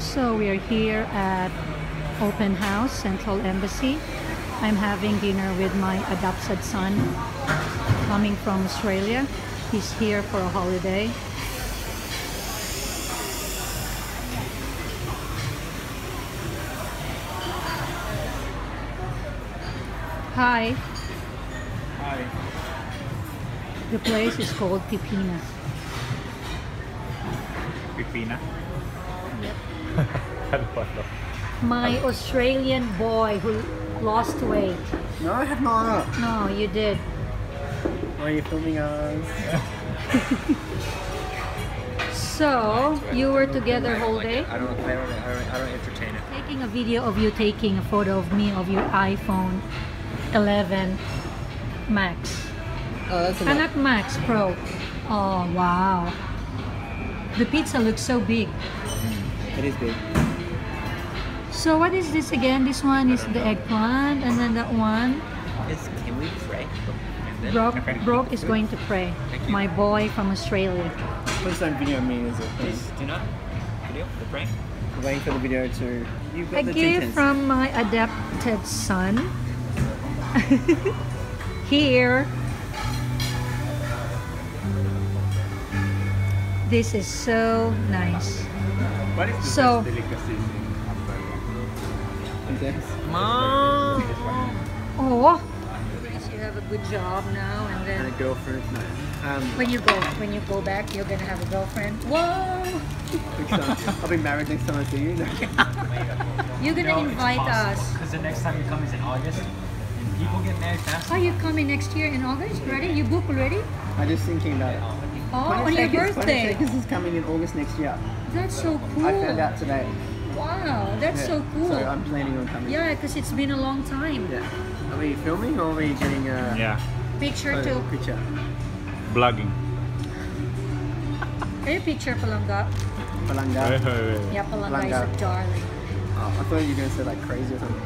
So we are here at Open House, Central Embassy. I'm having dinner with my adopted son coming from Australia. He's here for a holiday. Hi. Hi. The place is called Peppina. Peppina? Yep. I don't know. My Australian boy who lost weight. No, I have not. No, you did. Why are you filming us? So, you were together whole day? I don't entertain it. Taking a video of you taking a photo of me of your iPhone 11 Max. Oh, that's Not Max, Pro. Oh, wow. The pizza looks so big. It is big. So what is this again? This one is the eggplant, and then that one, Can we pray? Brooke is going to pray. My boy from Australia. Please don't video me, is it? Please do not video the prank. I'm waiting for the video to... You've got A the gift two from my adopted son. Here. This is so nice. What is the So- best delicacy in tens. Mom! Oh, you have a good job now, and And then a girlfriend. No. when you go back, you're gonna have a girlfriend. Whoa! I'll be married next time I see you. You're gonna invite us. Because the next time you come is in August. And people get married fast. Are you coming next year in August? Ready? You book already? I'm just thinking about it. Oh, on your birthday. This is coming in August next year. That's so cool. I found out today. Wow, that's so cool. So I'm planning on coming. Yeah, because it's been a long time. Yeah. Are we filming or are we getting a Picture too. picture? Vlogging. Can you picture Palanga? Palanga. Yeah, Palanga is Palanga. a darling. Oh, I thought you were going to say like crazy or something.